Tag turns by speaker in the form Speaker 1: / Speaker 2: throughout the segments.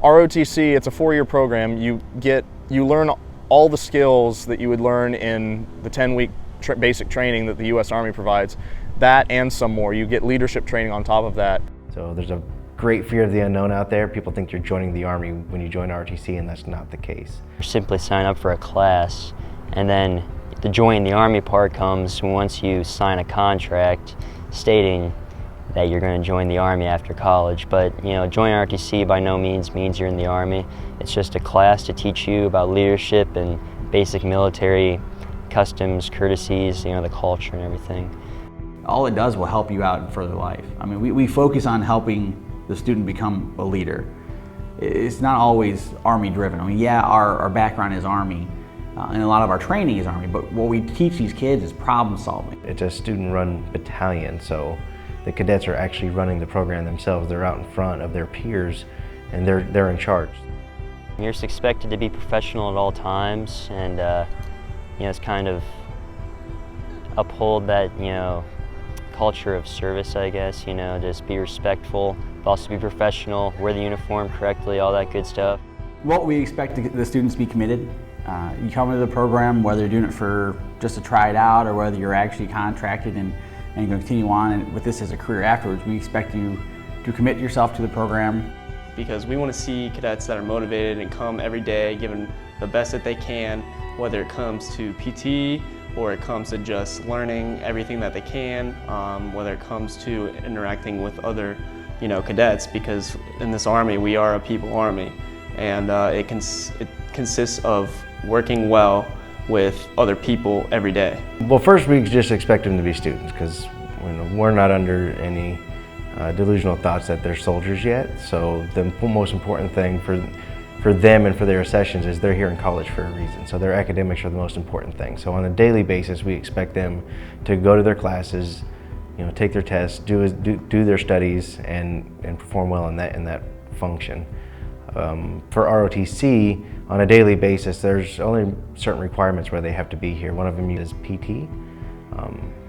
Speaker 1: ROTC, it's a 4-year program. You learn all the skills that you would learn in the 10-week basic training that the U.S. Army provides. That and some more. You get leadership training on top of that.
Speaker 2: So there's a great fear of the unknown out there. People think you're joining the Army when you join ROTC, and that's not the case.
Speaker 3: Simply sign up for a class, and then the join the Army part comes once you sign a contract stating that you're going to join the Army after college. But joining ROTC by no means means you're in the Army. It's just a class to teach you about leadership and basic military customs, courtesies, the culture and everything.
Speaker 4: All it does will help you out in further life. I mean, we focus on helping the student become a leader. It's not always Army driven. I mean, yeah, our background is Army, and a lot of our training is Army, but what we teach these kids is problem solving.
Speaker 2: It's a student-run battalion, so the cadets are actually running the program themselves. They're out in front of their peers, and they're in charge.
Speaker 3: You're just expected to be professional at all times, and it's kind of uphold that culture of service, I guess. Just be respectful, but also be professional, wear the uniform correctly, all that good stuff.
Speaker 4: What we expect the students to be committed. You come into the program, whether you're doing it for just to try it out or whether you're actually contracted and you're going to continue on and with this as a career afterwards, we expect you to commit yourself to the program.
Speaker 5: Because we want to see cadets that are motivated and come every day giving the best that they can, whether it comes to PT or it comes to just learning everything that they can, whether it comes to interacting with other cadets, because in this Army we are a people Army, and it consists of working well with other people every day.
Speaker 2: Well, first we just expect them to be students, because we're not under any delusional thoughts that they're soldiers yet. So the most important thing for them and for their sessions is they're here in college for a reason. So their academics are the most important thing. So on a daily basis, we expect them to go to their classes, take their tests, do their studies, and perform well in that function. For ROTC, on a daily basis, there's only certain requirements where they have to be here. One of them is PT.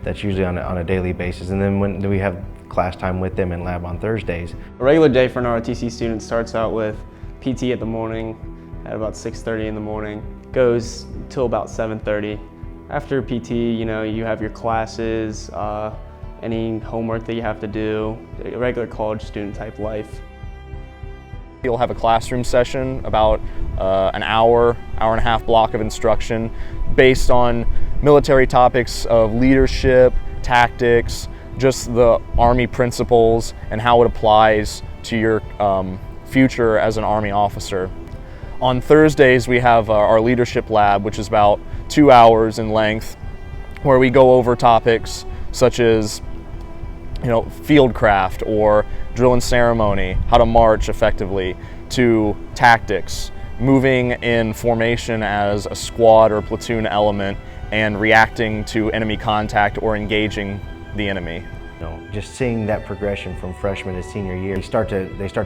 Speaker 2: That's usually on a daily basis, and then when we have class time with them in lab on Thursdays.
Speaker 5: A regular day for an ROTC student starts out with PT at the morning at about 6:30 in the morning, goes till about 7:30. After PT, you have your classes, any homework that you have to do, a regular college student type life.
Speaker 1: You'll have a classroom session, about an hour and a half block of instruction based on military topics of leadership, tactics, just the Army principles and how it applies to your future as an Army officer. On Thursdays we have our leadership lab, which is about 2 hours in length, where we go over topics such as fieldcraft or drill and ceremony, how to march effectively, to tactics, moving in formation as a squad or platoon element, and reacting to enemy contact or engaging the enemy.
Speaker 2: Just seeing that progression from freshman to senior year, they start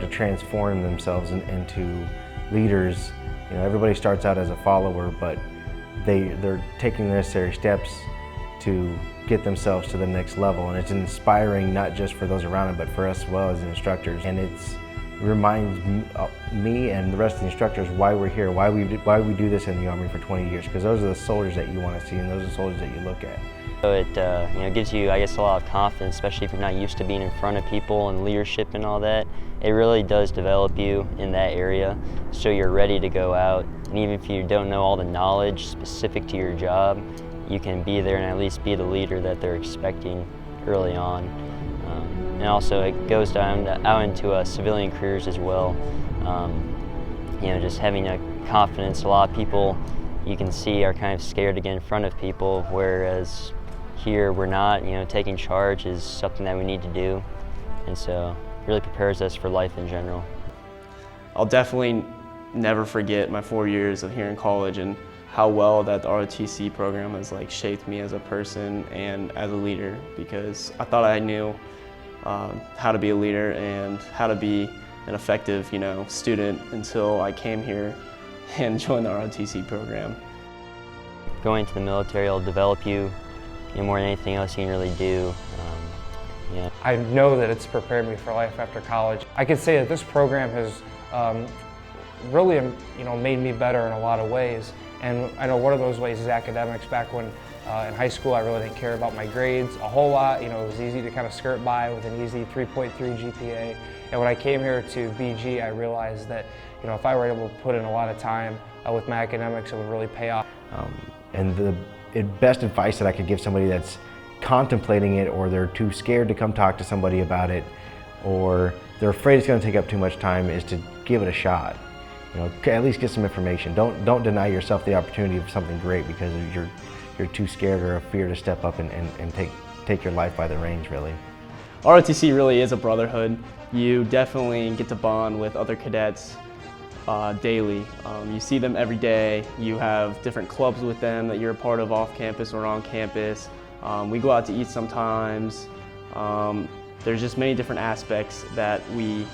Speaker 2: to transform themselves into leaders. Everybody starts out as a follower, but they're taking the necessary steps to get themselves to the next level, and it's inspiring not just for those around them, but for us as well as instructors. And it reminds me and the rest of the instructors why we're here, why we do this in the Army for 20 years, because those are the soldiers that you want to see, and those are the soldiers that you look at.
Speaker 3: So it gives you, I guess, a lot of confidence, especially if you're not used to being in front of people and leadership and all that. It really does develop you in that area, so you're ready to go out. And even if you don't know all the knowledge specific to your job, you can be there and at least be the leader that they're expecting early on. And also it goes out into civilian careers as well. Just having a confidence. A lot of people you can see are kind of scared to get in front of people, whereas here we're not. Taking charge is something that we need to do, and so it really prepares us for life in general.
Speaker 5: I'll definitely never forget my 4 years of here in college and how well that the ROTC program has shaped me as a person and as a leader, because I thought I knew how to be a leader and how to be an effective student until I came here and joined the ROTC program.
Speaker 3: Going to the military will develop you, more than anything else you can really do.
Speaker 6: I know that it's prepared me for life after college. I could say that this program has really, made me better in a lot of ways. And I know one of those ways is academics. Back when in high school, I really didn't care about my grades a whole lot. It was easy to kind of skirt by with an easy 3.3 GPA. And when I came here to BG, I realized that, if I were able to put in a lot of time with my academics, it would really pay off.
Speaker 2: And the best advice that I could give somebody that's contemplating it, or they're too scared to come talk to somebody about it, or they're afraid it's going to take up too much time, is to give it a shot. At least get some information. Don't deny yourself the opportunity of something great because you're too scared or fear to step up and take your life by the reins, really.
Speaker 5: ROTC really is a brotherhood. You definitely get to bond with other cadets daily. You see them every day. You have different clubs with them that you're a part of off campus or on campus. We go out to eat sometimes. There's just many different aspects that we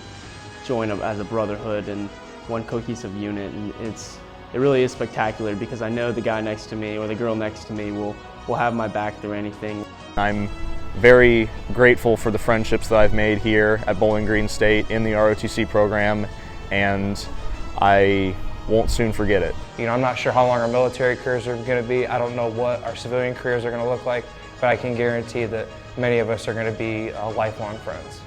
Speaker 5: join as a brotherhood and one cohesive unit, and it really is spectacular because I know the guy next to me or the girl next to me will have my back through anything.
Speaker 1: I'm very grateful for the friendships that I've made here at Bowling Green State in the ROTC program, and I won't soon forget it.
Speaker 6: I'm not sure how long our military careers are going to be. I don't know what our civilian careers are going to look like, but I can guarantee that many of us are going to be lifelong friends.